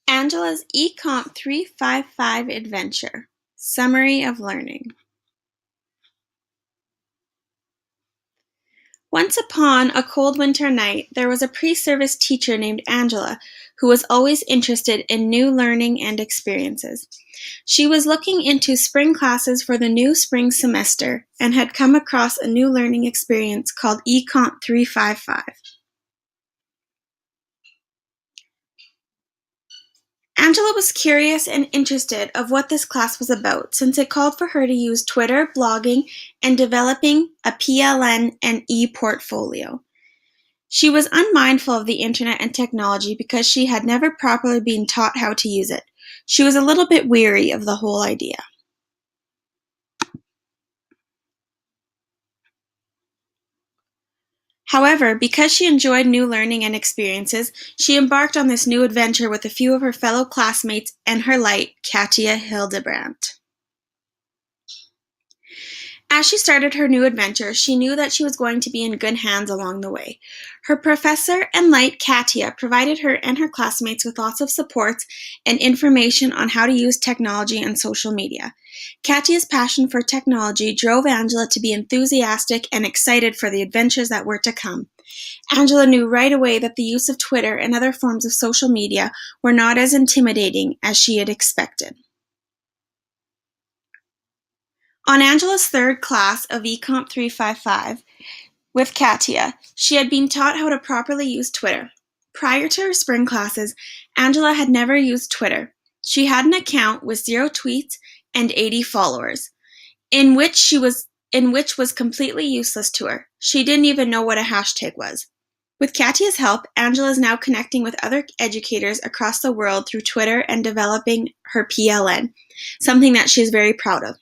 Angela's Ecomp 355 Adventure. Summary of Learning. Once upon a cold winter night, there was a pre-service teacher named Angela who was always interested in new learning and experiences. She was looking into spring classes for the new spring semester and had come across a new learning experience called Ecomp 355. Angela was curious and interested of what this class was about, since it called for her to use Twitter, blogging, and developing a PLN and e-portfolio. She was unmindful of the internet and technology because she had never properly been taught how to use it. She was a little bit weary of the whole idea. However, because she enjoyed new learning and experiences, she embarked on this new adventure with a few of her fellow classmates and her light, Katja Hildebrandt. As she started her new adventure, she knew that she was going to be in good hands along the way. Her professor and light, Katja, provided her and her classmates with lots of supports and information on how to use technology and social media. Katja's passion for technology drove Angela to be enthusiastic and excited for the adventures that were to come. Angela knew right away that the use of Twitter and other forms of social media were not as intimidating as she had expected. On Angela's third class of Ecomp 355 with Katja, she had been taught how to properly use Twitter. Prior to her spring classes, Angela had never used Twitter. She had an account with 0 tweets and 80 followers, in which was completely useless to her. She didn't even know what a hashtag was. With Katja's help, Angela is now connecting with other educators across the world through Twitter and developing her PLN, something that she is very proud of.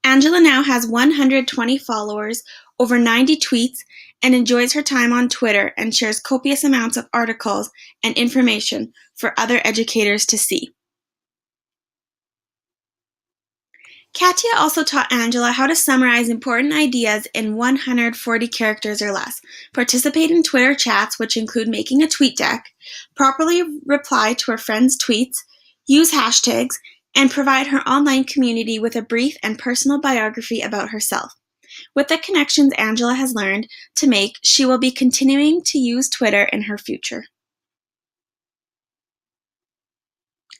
Angela now has 120 followers, over 90 tweets, and enjoys her time on Twitter and shares copious amounts of articles and information for other educators to see. Katja also taught Angela how to summarize important ideas in 140 characters or less, participate in Twitter chats, which include making a tweet deck, properly reply to her friends' tweets, use hashtags, and provide her online community with a brief and personal biography about herself. With the connections Angela has learned to make, she will be continuing to use Twitter in her future.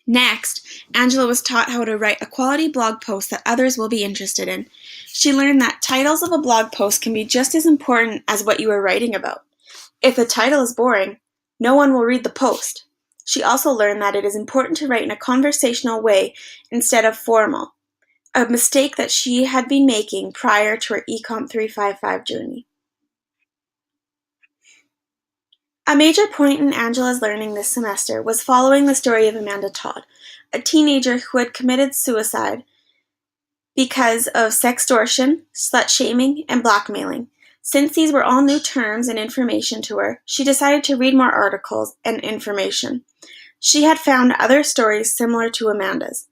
Next, Angela was taught how to write a quality blog post that others will be interested in. She learned that titles of a blog post can be just as important as what you are writing about. If the title is boring, no one will read the post. She also learned that it is important to write in a conversational way instead of formal, a mistake that she had been making prior to her Ecomp 355 journey. A major point in Angela's learning this semester was following the story of Amanda Todd, a teenager who had committed suicide because of sextortion, slut-shaming, and blackmailing. Since these were all new terms and information to her, she decided to read more articles and information. She had found other stories similar to Amanda's.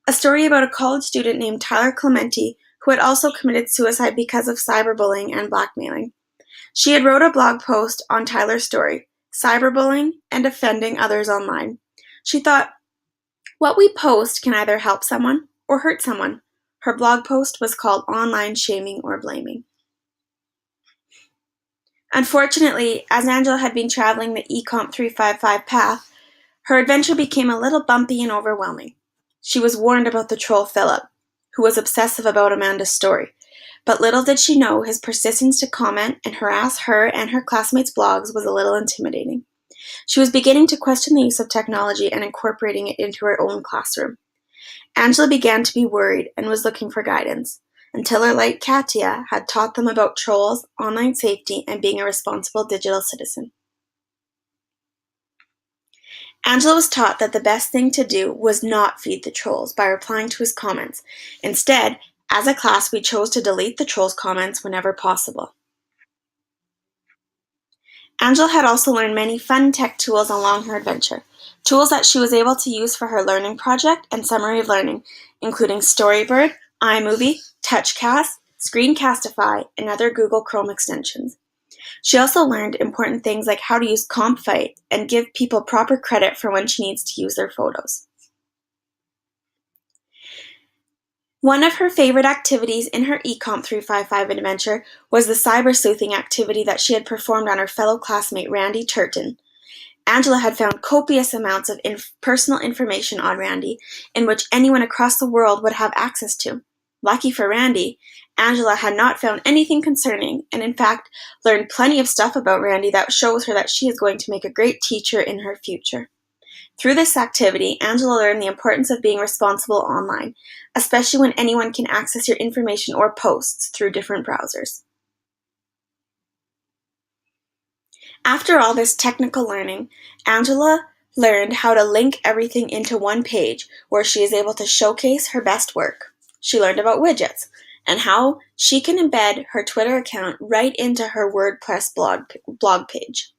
A story about a college student named Tyler Clementi who had also committed suicide because of cyberbullying and blackmailing. She had wrote a blog post on Tyler's story, cyberbullying and offending others online. She thought, what we post can either help someone or hurt someone. Her blog post was called Online Shaming or Blaming. Unfortunately, as Angela had been traveling the Ecomp 355 path, her adventure became a little bumpy and overwhelming. She was warned about the troll Philip, who was obsessive about Amanda's story, but little did she know his persistence to comment and harass her and her classmates' blogs was a little intimidating. She was beginning to question the use of technology and incorporating it into her own classroom. Angela began to be worried and was looking for guidance, until her light Katja had taught them about trolls, online safety, and being a responsible digital citizen. Angela was taught that the best thing to do was not feed the trolls by replying to his comments. Instead, as a class, we chose to delete the trolls' comments whenever possible. Angela had also learned many fun tech tools along her adventure, tools that she was able to use for her learning project and summary of learning, including Storybird, iMovie, TouchCast, Screencastify, and other Google Chrome extensions. She also learned important things like how to use Comp-Fight and give people proper credit for when she needs to use their photos. One of her favorite activities in her Ecomp 355 adventure was the cyber sleuthing activity that she had performed on her fellow classmate Randy Turton. Angela had found copious amounts of personal information on Randy, in which anyone across the world would have access to. Lucky for Randy, Angela had not found anything concerning, and in fact learned plenty of stuff about Randy that shows her that she is going to make a great teacher in her future. Through this activity, Angela learned the importance of being responsible online, especially when anyone can access your information or posts through different browsers. After all this technical learning, Angela learned how to link everything into one page where she is able to showcase her best work. She learned about widgets and how she can embed her Twitter account right into her WordPress blog page.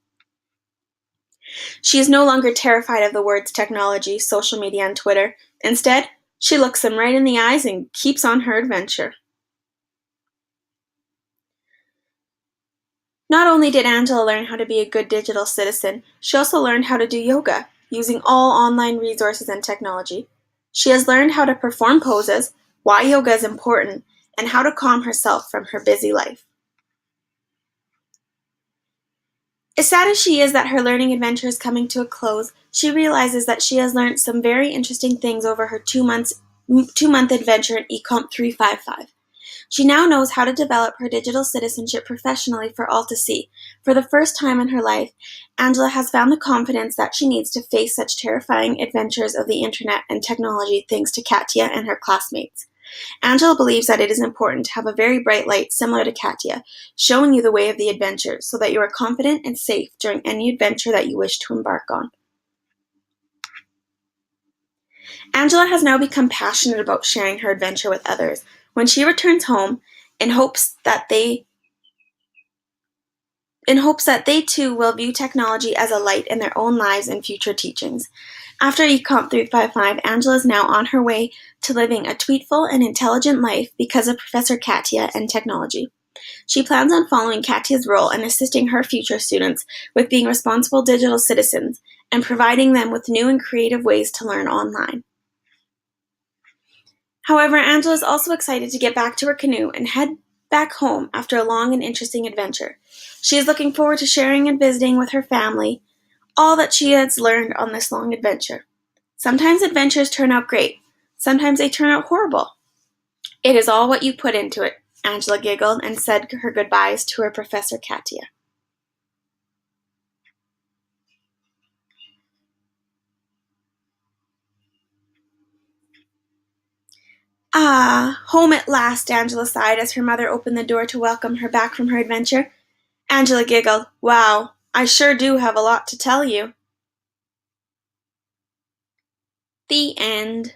She is no longer terrified of the words technology, social media, and Twitter. Instead, she looks them right in the eyes and keeps on her adventure. Not only did Angela learn how to be a good digital citizen, she also learned how to do yoga, using all online resources and technology. She has learned how to perform poses, why yoga is important, and how to calm herself from her busy life. As sad as she is that her learning adventure is coming to a close, she realizes that she has learned some very interesting things over her 2-month adventure in Ecomp 355. She now knows how to develop her digital citizenship professionally for all to see. For the first time in her life, Angela has found the confidence that she needs to face such terrifying adventures of the internet and technology thanks to Katya and her classmates. Angela believes that it is important to have a very bright light similar to Katya, showing you the way of the adventure so that you are confident and safe during any adventure that you wish to embark on. Angela has now become passionate about sharing her adventure with others. When she returns home, in hopes that they too will view technology as a light in their own lives and future teachings. After Ecomp 355, Angela is now on her way to living a tweetful and intelligent life because of Professor Katya and technology. She plans on following Katya's role and assisting her future students with being responsible digital citizens and providing them with new and creative ways to learn online. However, Angela is also excited to get back to her canoe and head back home after a long and interesting adventure. She is looking forward to sharing and visiting with her family all that she has learned on this long adventure. Sometimes adventures turn out great. Sometimes they turn out horrible. It is all what you put into it, Angela giggled and said her goodbyes to her Professor Katya. Ah, home at last, Angela sighed as her mother opened the door to welcome her back from her adventure. Angela giggled. Wow, I sure do have a lot to tell you. The end.